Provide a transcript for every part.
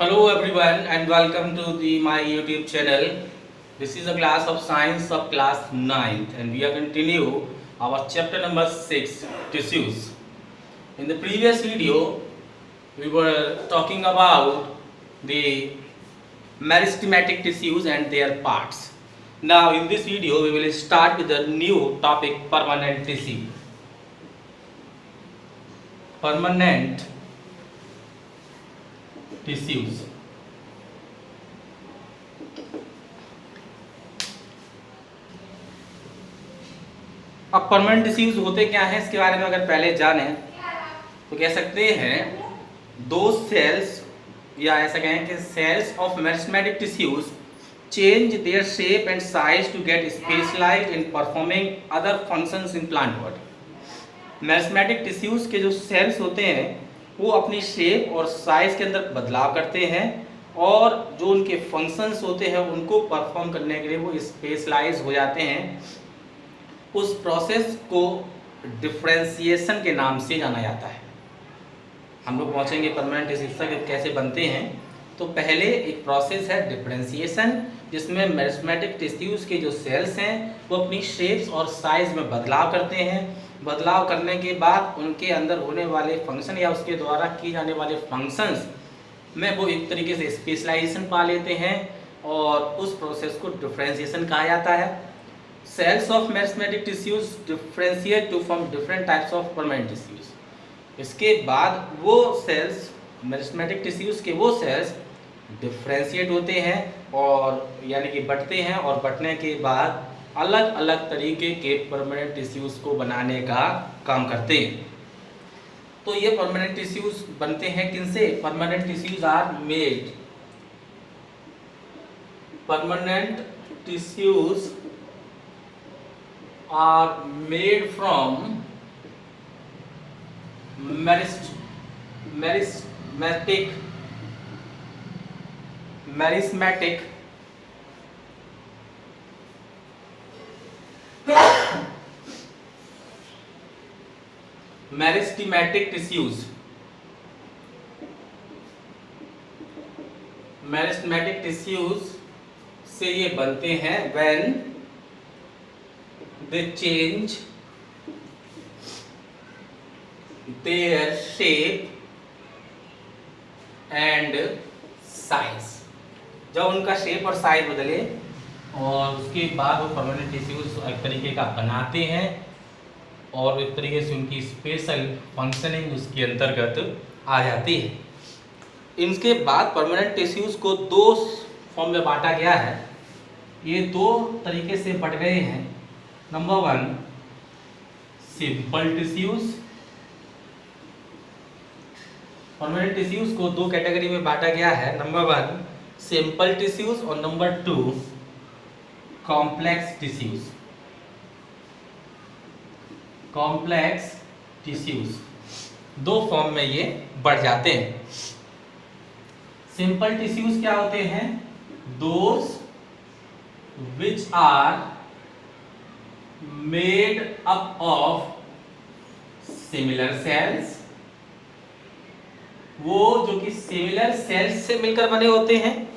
Hello everyone and welcome to my YouTube channel. This is a class of science of class 9th and we are continue our chapter number 6 tissues. In the previous video we were talking about the meristematic tissues and their parts. Now in this video we will start with a new topic, permanent tissue. Permanent tissues. अब permanent tissues होते क्या हैं, इसके बारे में अगर पहले जाने तो कह सकते हैं दो सेल्स या ऐसा कहें कि cells of meristematic tissues change their shape and size to get specialised in performing other functions in plant world. Meristematic tissues के जो सेल्स होते हैं वो अपनी शेप और साइज के अंदर बदलाव करते हैं और जो उनके फंक्शंस होते हैं उनको परफॉर्म करने के लिए वो स्पेशलाइज हो जाते हैं। उस प्रोसेस को डिफरेंशिएशन के नाम से जाना जाता है। हम लोग पहुँचेंगे परमानेंट टिश्यूज तक कैसे बनते हैं। तो पहले एक प्रोसेस है डिफरेंशिएशन, जिसमें मेरिस्टेमेटिक टिश्यूज के जो सेल्स हैं वो अपनी शेप्स और साइज में बदलाव करते हैं। बदलाव करने के बाद उनके अंदर होने वाले फंक्शन या उसके द्वारा किए जाने वाले फंक्शंस में वो एक तरीके से स्पेशलाइजेशन पा लेते हैं और उस प्रोसेस को डिफरेंशिएशन कहा जाता है। Cells of meristematic tissues differentiate to form different types of permanent tissues. इसके बाद वो सेल्स मेरिस्टेमेटिक टिश्यूज के वो सेल्स डिफरेंशिएट होते हैं और यानी कि बढ़ते हैं और बढ़ने के बाद अलग अलग तरीके के परमानेंट टिश्यूज को बनाने का काम करते हैं। तो ये परमानेंट टिश्यूज बनते हैं किनसे? Permanent tissues are made, permanent tissues are made from meristematic tissues. Meristematic tissues से ये बनते हैं when they change their shape and size. जब उनका शेप और साइज बदले और उसके बाद वो परमानेंट टिश्यूज एक तरीके का बनाते हैं और एक तरीके से उनकी स्पेशल फंक्शनिंग उसके अंतर्गत आ जाती है। इनके बाद परमानेंट टिश्यूज को दो फॉर्म में बांटा गया है। ये दो तरीके से बट गए हैं। Number one, simple tissues. Permanent tissues को दो कैटेगरी में बांटा गया है। नंबर वन, सिंपल टिश्यूज और number two, complex tissues. Complex tissues दो फॉर्म में ये बढ़ जाते हैं। सिंपल टिश्यूज क्या होते हैं? Those which are made up of similar cells. वो जो कि सिमिलर सेल्स से मिलकर बने होते हैं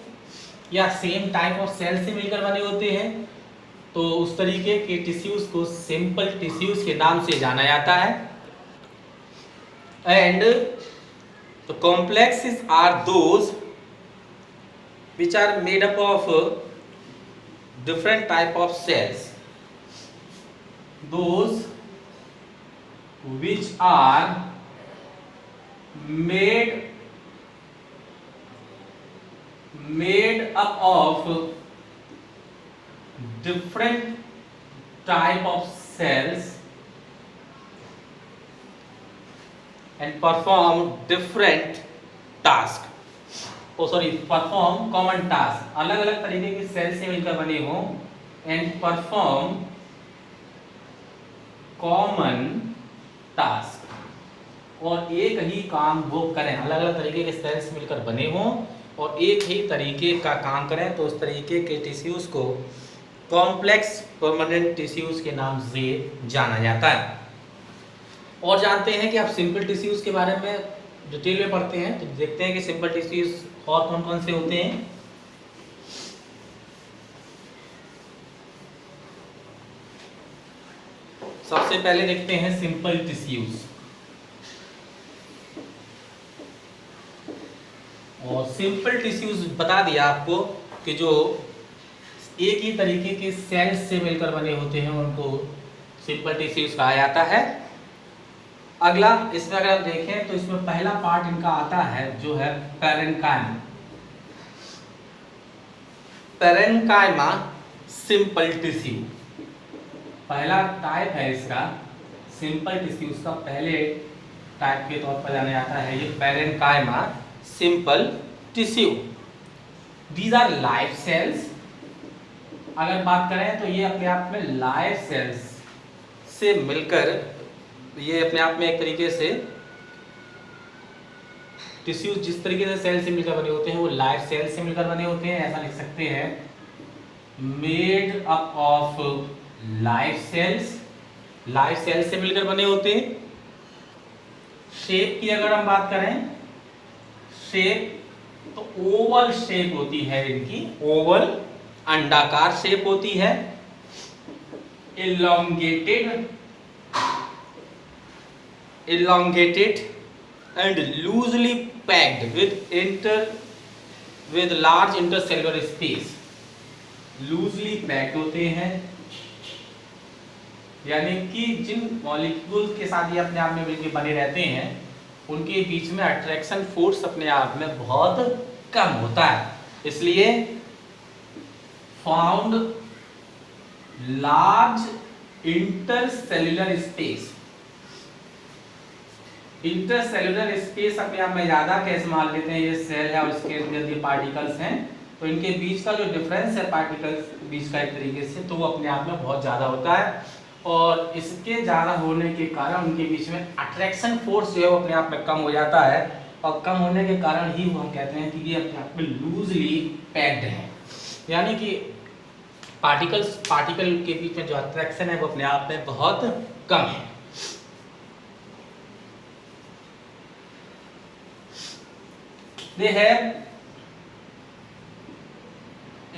या सेम टाइप ऑफ सेल्स से मिलकर बने होते हैं, तो उस तरीके के टिश्यूज को सिंपल टिश्यूज के नाम से जाना जाता है। And the complexes are those which are made up of different type of cells, those which are made up of different type of cells and perform different task। Perform common task. अलग अलग तरीके के cell से मिलकर बने हो and perform common task, और एक ही काम वो करें। अलग अलग तरीके के सेल्स मिलकर बने हो और एक ही तरीके का काम करें, तो उस तरीके के टिश्यूज को कॉम्प्लेक्स परमानेंट टिश्यूज के नाम से जाना जाता है। और जानते हैं कि आप सिंपल टिश्यूज के बारे में डिटेल में पढ़ते हैं तो देखते हैं कि सिंपल टिश्यूज और कौन कौन से होते हैं। सबसे पहले देखते हैं सिंपल टिश्यूज। और सिंपल टिश्यूज बता दिया आपको कि जो एक ही तरीके के सेल्स से मिलकर बने होते हैं उनको सिंपल टिश्यूज कहा जाता है। अगला इसमें अगर आप देखें तो इसमें पहला पार्ट इनका आता है जो है पैरेन्काइमा। पैरेन्काइमा सिंपल टिश्यू पहला टाइप है इसका। सिंपल टिश्यूज का पहले टाइप के तौर पर जाना जाता है ये parenchyma simple tissue. These are live cells. अगर बात करें तो ये अपने आप में लाइव सेल्स से मिलकर ये अपने आप में एक तरीके से टिश्यूज जिस तरीके से सेल से मिलकर बने होते हैं वो लाइव सेल से मिलकर बने होते हैं। ऐसा लिख सकते हैं made up of live cells. Live cell से मिलकर बने होते हैं। शेप की अगर हम बात करें शेप तो ओवल शेप होती है इनकी। ओवल अंडाकार शेप होती है। elongated and loosely packed with large intercellular space। loosely packed होते हैं यानी कि जिन मॉलिक्यूल के साथ ये अपने आप में मिलकर बने रहते हैं उनके बीच में अट्रैक्शन फोर्स अपने आप में बहुत कम होता है, इसलिए found large intercellular space. Intercellular space अपने आप में ज्यादा कैसे मान लेते हैं, ये सेल है और इसके अंदर ये पार्टिकल्स हैं तो इनके बीच का जो डिफरेंस है पार्टिकल्स के बीच का एक तरीके से तो वो अपने आप में बहुत ज्यादा होता है और इसके ज़्यादा होने के कारण उनके बीच में अट्रैक्शन फोर्स जो है वो अपने आप में कम हो जाता है और कम होने के कारण ही वो हम कहते हैं कि ये अपने आप में लूजली पैक्ड है। यानी कि पार्टिकल के बीच में जो अट्रैक्शन है वो अपने आप में बहुत कम है। They have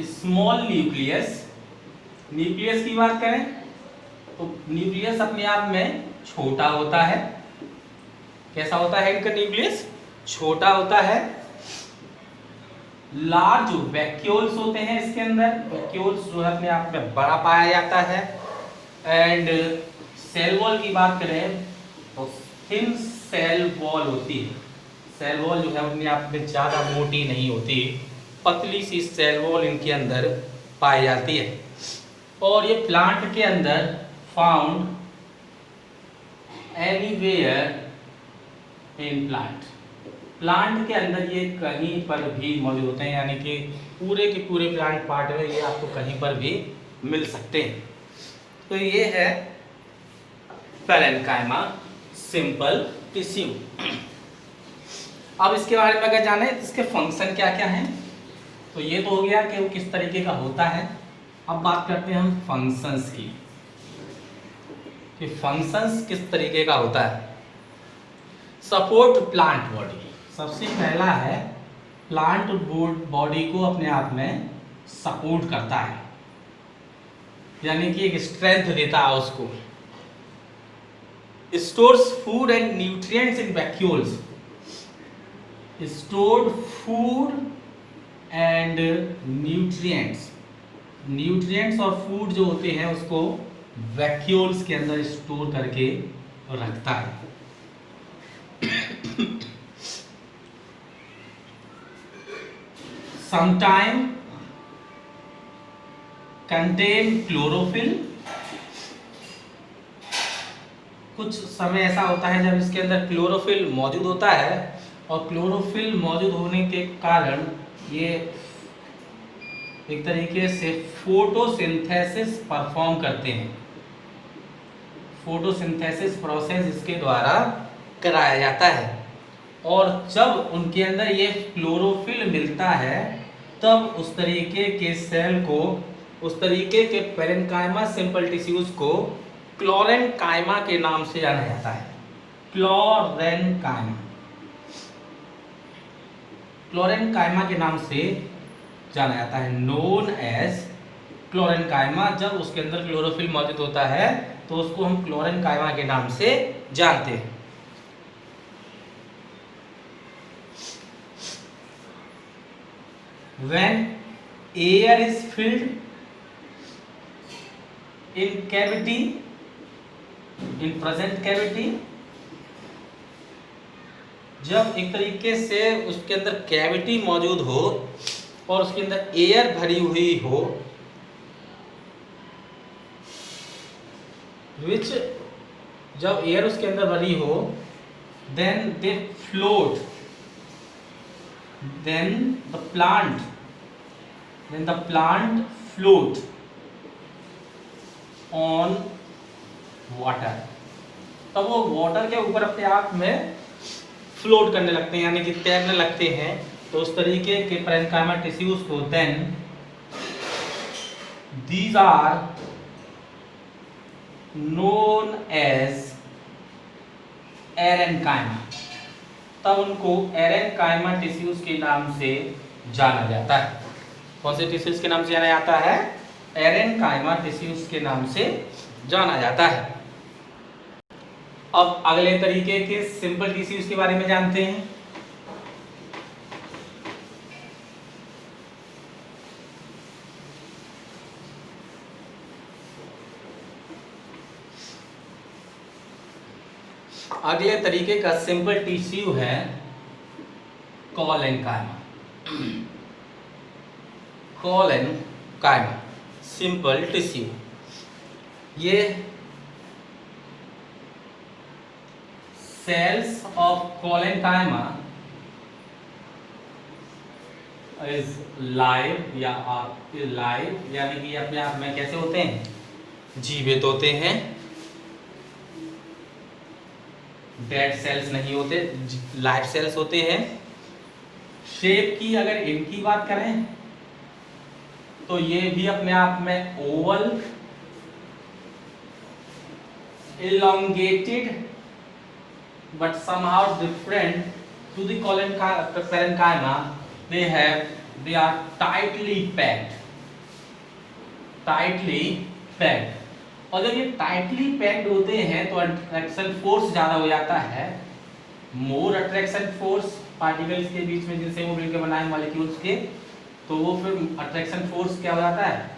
small nucleus. Nucleus की बात करें तो न्यूक्लियस अपने आप में छोटा होता है। कैसा होता है इनका न्यूक्लियस? छोटा होता है। लार्ज वैक्यूल्स होते हैं इसके अंदर। वैक्यूल्स जो है अपने आप में बड़ा पाया जाता है। एंड सेल वॉल की बात करें तो थिन सेल वॉल होती है। सेल वॉल जो है अपने आप में ज़्यादा मोटी नहीं होती, पतली सी सेल वॉल इनके अंदर पाई जाती है। और ये प्लांट के अंदर found anywhere in plant. Plant के अंदर ये कहीं पर भी मौजूद होते हैं, यानी कि पूरे के पूरे प्लांट पार्ट में ये आपको कहीं पर भी मिल सकते हैं। तो ये है पैरेन्काइमा सिंपल टिश्यू। अब इसके बारे में अगर जाने तो इसके फंक्शन क्या क्या हैं, तो ये तो हो गया कि वो किस तरीके का होता है। अब बात करते हैं हम फंक्शंस की कि फंक्शंस किस तरीके का होता है। Support plant body. सबसे पहला है प्लांट बॉडी को अपने आप में सपोर्ट करता है, यानी कि एक स्ट्रेंथ देता है उसको। Stores food and nutrients in vacuoles. Stored food and nutrients और फूड जो होते हैं उसको वैक्यूल्स के अंदर स्टोर करके रखता है। Sometime contain chlorophyll. कुछ समय ऐसा होता है जब इसके अंदर क्लोरोफिल मौजूद होता है और क्लोरोफिल मौजूद होने के कारण ये एक तरीके से फोटोसिंथेसिस परफॉर्म करते हैं। फोटोसिंथेसिस प्रोसेस इसके द्वारा कराया जाता है और जब उनके अंदर ये क्लोरोफिल मिलता है तब उस तरीके के सेल को, उस तरीके के पैरेन्काइमा सिंपल टिश्यूज को क्लोरेन्काइमा के नाम से जाना जाता है। क्लोरेन्काइमा। क्लोरेनकाइमा के नाम से जाना जाता है, नोन एज क्लोरेनकाइमा। जब उसके अंदर क्लोरोफिल मौजूद होता है तो उसको हम क्लोरेनकाइमा के नाम से जानते हैं। When air is filled in cavity, in present cavity, जब एक तरीके से उसके अंदर कैविटी मौजूद हो और उसके अंदर एयर भरी हुई हो, which जब एयर उसके अंदर भरी हो, then they float, then the plant float on water। तब वो वाटर के ऊपर अपने आप में फ्लोट करने लगते हैं, यानी कि तैरने लगते हैं। तो उस तरीके के पैरेन्काइमा टिश्यूज को then these are known as aerenchyma. तब उनको एरेन्काइमा टिश्यूज के नाम से जाना जाता है। कौन से टिश्यूज के नाम से जाना जाता है? एरेन्काइमा टिश्यूज के नाम से जाना जाता है। अब अगले तरीके के सिंपल टिश्यूज के बारे में जानते हैं। अगले तरीके का सिंपल टिश्यू है कोलेनकाइमा। Collenchyma simple tissue. ये cells of collenchyma is live या लाइव, यानी कि अपने आप में कैसे होते हैं? जीवित होते हैं। डेड सेल्स नहीं होते, लाइव सेल्स होते हैं। शेप की अगर इनकी बात करें तो ये भी अपने आप में Oval, elongated but somehow different to the parenchyma. They are tightly packed। और जब ये टाइटली पैक्ड होते हैं तो अट्रैक्शन फोर्स ज्यादा हो जाता है। मोर अट्रैक्शन फोर्स पार्टिकल्स के बीच में जिनसे वो मिलकर बनाए मॉलिक्यूल्स के, तो वो फिर अट्रैक्शन फोर्स क्या हो जाता है?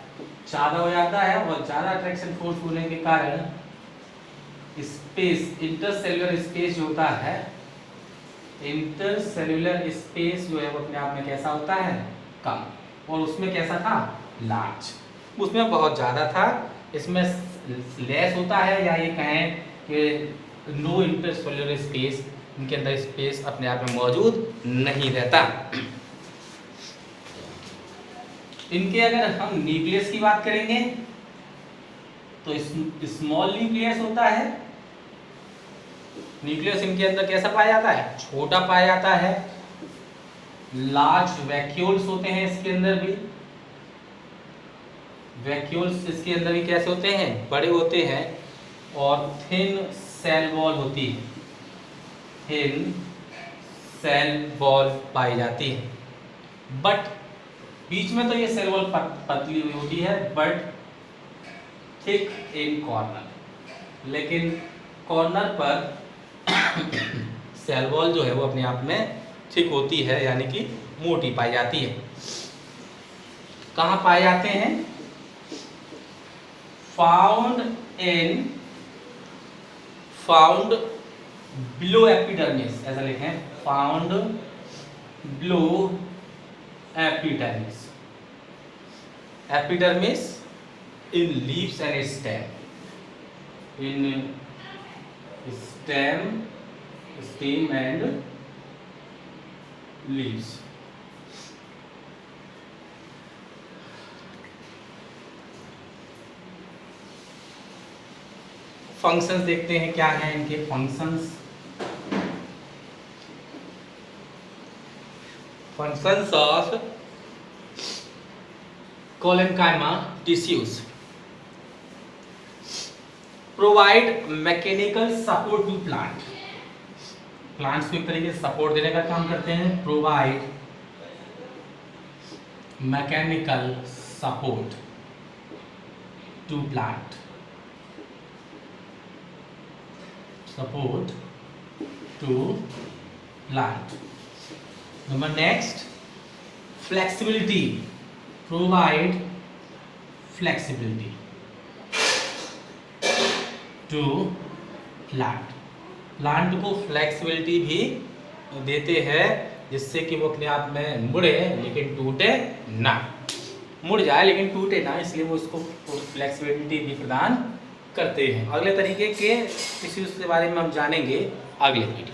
ज्यादा हो जाता है। और ज्यादा अट्रैक्शन फोर्स होने के कारण स्पेस, इंटरसेल्युलर स्पेस जो होता है, इंटरसेल्युलर स्पेस जो है वो अपने आप में कैसा होता है? कम। और उसमें कैसा था? लार्ज। उसमें बहुत ज्यादा था, इसमें लेस होता है। या ये कहें कि नो इंटरसेल्युलर स्पेस, इनके अंदर स्पेस अपने आप में मौजूद नहीं रहता। इनके अगर हम न्यूक्लियस की बात करेंगे तो स्मॉल न्यूक्लियस होता है। न्यूक्लियस इनके अंदर कैसा पाया जाता है? छोटा पाया जाता है। लार्ज वैक्यूल्स होते हैं इसके अंदर भी। वैक्यूल्स इसके अंदर भी कैसे होते हैं? बड़े होते हैं। और थिन सेल वॉल होती है, थिन सेल वॉल पाई जाती है। बट बीच में तो ये सेल वॉल पतली हुई होती है, बट थिक इन कॉर्नर। लेकिन कॉर्नर पर सेल वॉल जो है वो अपने आप में थिक होती है, यानी कि मोटी पाई जाती है। कहाँ पाए जाते हैं? फाउंड बिलो एपिडर्मिस, ऐसा लिखें, found below epidermis. Epidermis in leaves and stem, in stem and leaves. Functions देखते हैं क्या हैं इनके functions. Functions of collenchyma tissues: provide mechanical support to plants को एक तरीके से सपोर्ट देने का काम करते हैं। Provide mechanical support to plant, support to plant. Number next, flexibility, provide flexibility to plant. Plant को फ्लेक्सिबिलिटी भी देते हैं जिससे कि वो अपने आप में मुड़े लेकिन टूटे ना, मुड़ जाए लेकिन टूटे ना, इसलिए वो उसको फ्लेक्सिबिलिटी भी प्रदान करते हैं। अगले तरीके के इश्यूज के बारे में हम जानेंगे अगले वीडियो।